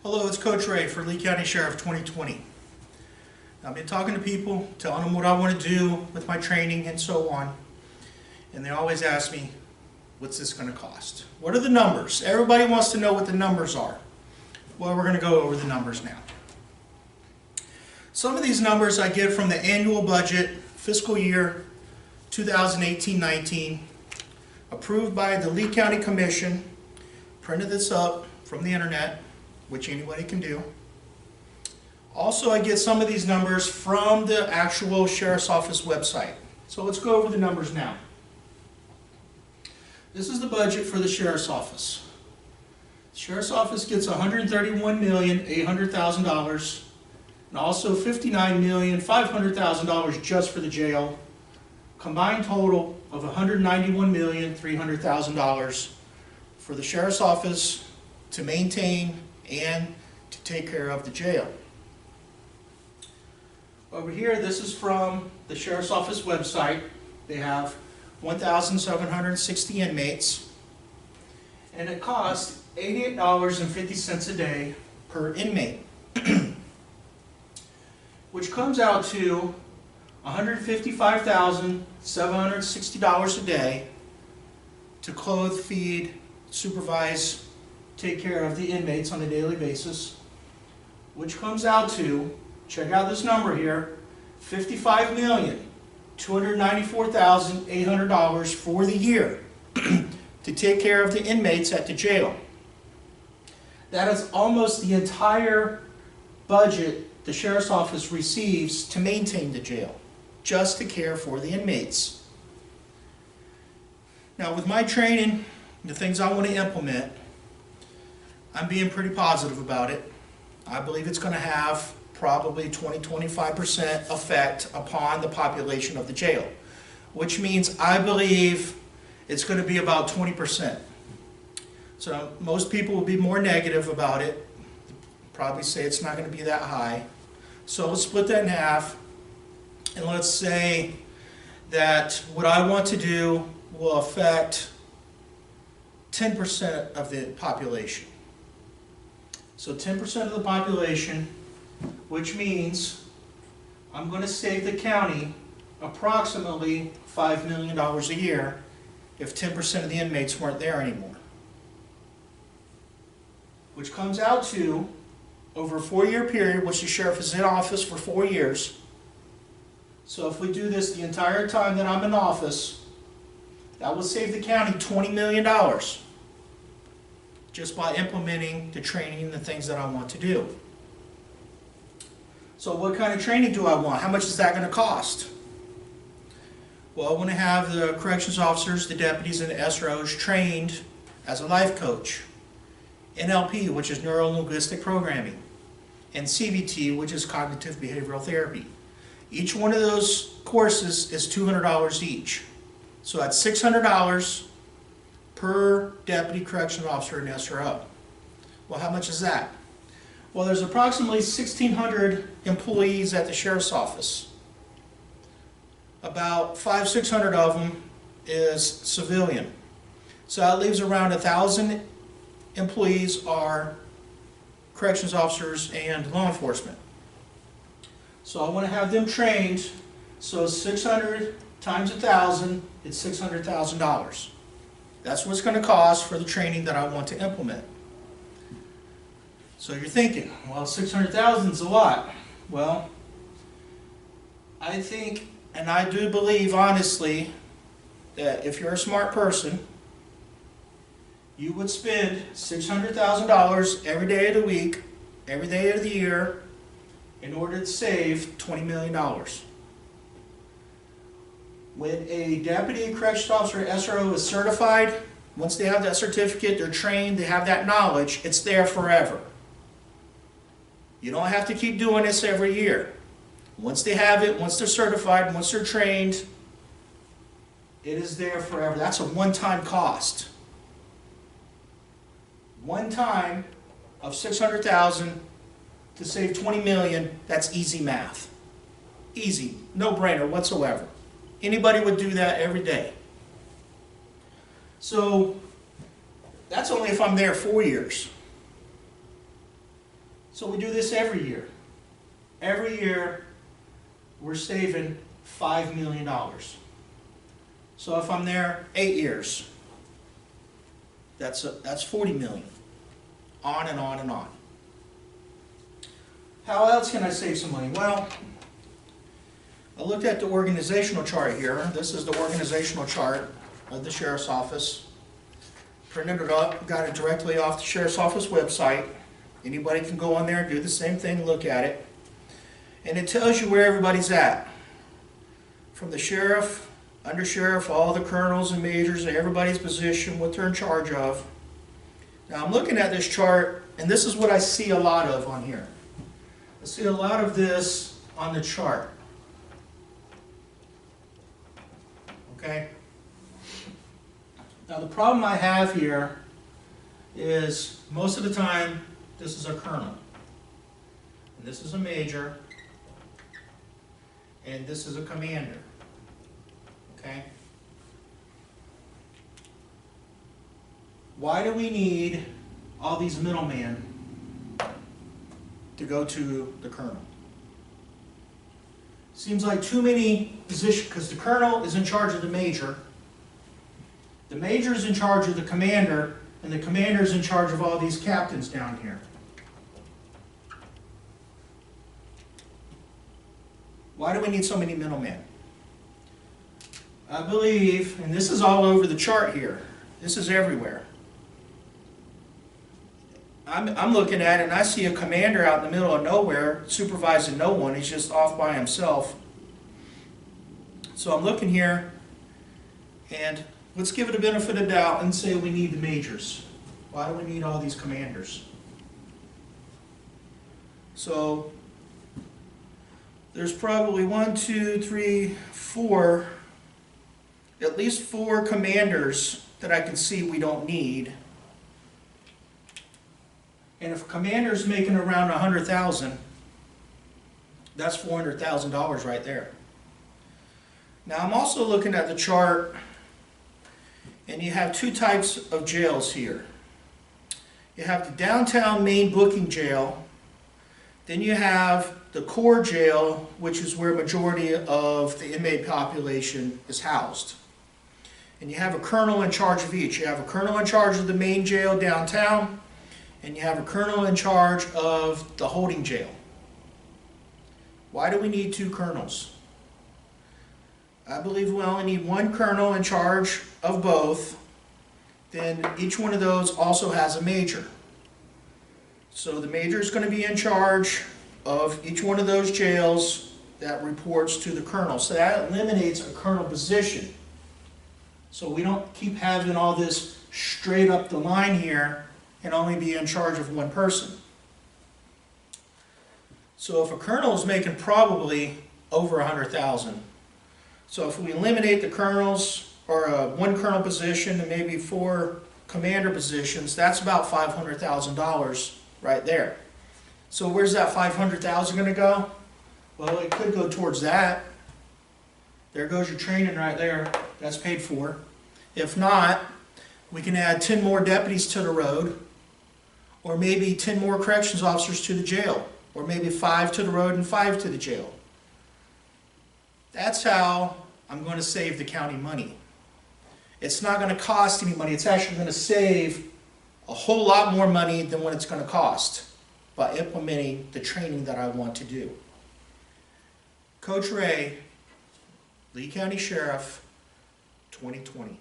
Hello, it's Coach Ray for Lee County Sheriff 2020. I've been talking to people, telling them what I want to do with my training and so on. And they always ask me, what's this going to cost? What are the numbers? Everybody wants to know what the numbers are. Well, we're going to go over the numbers now. Some of these numbers I get from the annual budget, fiscal year 2018-19, approved by the Lee County Commission. Printed this up from the internet, which anybody can do. Also, I get some of these numbers from the actual Sheriff's Office website. So let's go over the numbers now. This is the budget for the Sheriff's Office. The Sheriff's Office gets $131,800,000 and also $59,500,000 just for the jail. Combined total of $191,300,000 for the Sheriff's Office to maintain and to take care of the jail. Over here, this is from the Sheriff's Office website. They have 1,760 inmates, and it costs $88.50 a day per inmate, which comes out to $155,760 a day to clothe, feed, supervise, take care of the inmates on a daily basis, which comes out to, check out this number here, $55,294,800 for the year to take care of the inmates at the jail. That is almost the entire budget the Sheriff's Office receives to maintain the jail, just to care for the inmates. Now, with my training, the things I want to implement, I'm being pretty positive about it. I believe it's going to have probably 20-25% effect upon the population of the jail, which means I believe it's going to be about 20%. So most people will be more negative about it, probably say it's not going to be that high. So let's split that in half, and let's say that what I want to do will affect 10% of the population. So 10% of the population, which means I'm going to save the county approximately $5 million a year if 10% of the inmates weren't there anymore. Which comes out to, over a 4-year period, which the sheriff is in office for 4 years. So if we do this the entire time that I'm in office, that will save the county $20 million. Just by implementing the training and the things that I want to do. So what kind of training do I want? How much is that going to cost? Well, I want to have the corrections officers, the deputies, and the SROs trained as a life coach. NLP, which is neuro-linguistic programming, and CBT, which is cognitive behavioral therapy. Each one of those courses is $200 each. So that's $600 per deputy correction officer and SRO. Well, how much is that? Well, there's approximately 1,600 employees at the Sheriff's Office. About 500-600 of them is civilian. So that leaves around 1,000 employees are corrections officers and law enforcement. So I want to have them trained, so 600 times 1,000, it's $600,000. That's what it's going to cost for the training that I want to implement. So you're thinking, well, 600,000 is a lot. Well, I think, and I do believe honestly, that if you're a smart person, you would spend $600,000 every day of the week, every day of the year, in order to save $20 million. When a deputy corrections officer SRO is certified, once they have that certificate, they're trained, they have that knowledge, it's there forever. You don't have to keep doing this every year. Once they have it, once they're certified, once they're trained, it is there forever. That's a one-time cost. One time of $600,000 to save $20 million, that's easy math. Easy, no brainer whatsoever. Anybody would do that every day. So that's only if I'm there 4 years. So we do this every year. Every year we're saving $5 million. So if I'm there 8 years, that's 40 million. On and on and on. How else can I save some money? Well, I looked at the organizational chart here. This is the organizational chart of the Sheriff's Office. Printed it up, got it directly off the Sheriff's Office website. Anybody can go on there, do the same thing, look at it. And it tells you where everybody's at. From the sheriff, undersheriff, all the colonels and majors, everybody's position, what they're in charge of. Now I'm looking at this chart, and this is what I see a lot of on here. I see a lot of this on the chart. Okay? Now the problem I have here is most of the time this is a colonel, and this is a major, and this is a commander. Okay? Why do we need all these middlemen to go to the colonel? Seems like too many positions, because the colonel is in charge of the major is in charge of the commander, and the commander is in charge of all these captains down here. Why do we need so many middlemen? I believe, and this is all over the chart here, this is everywhere. I'm looking at it and I see a commander out in the middle of nowhere supervising no one. He's just off by himself. So I'm looking here, and let's give it a benefit of doubt and say we need the majors. Why do we need all these commanders? So there's probably 1, 2, 3, 4, at least 4 commanders that I can see we don't need. And if a commander is making around $100,000, that's $400,000 right there. Now I'm also looking at the chart, and you have 2 types of jails here. You have the downtown main booking jail, then you have the core jail, which is where majority of the inmate population is housed. And you have a colonel in charge of each. You have a colonel in charge of the main jail downtown, and you have a colonel in charge of the holding jail. Why do we need 2 colonels? I believe we only need 1 colonel in charge of both. Then each one of those also has a major. So the major is going to be in charge of each one of those jails that reports to the colonel. So that eliminates a colonel position. So we don't keep having all this straight up the line here and only be in charge of 1 person. So if a colonel is making probably over $100,000, so if we eliminate the colonels, or 1 colonel position and maybe 4 commander positions, that's about $500,000 right there. So where's that $500,000 going to go? Well, it could go towards that. There goes your training right there. That's paid for. If not, we can add 10 more deputies to the road, or maybe 10 more corrections officers to the jail, or maybe 5 to the road and 5 to the jail. That's how I'm going to save the county money. It's not going to cost any money. It's actually going to save a whole lot more money than what it's going to cost by implementing the training that I want to do. Coach Ray, Lee County Sheriff, 2020.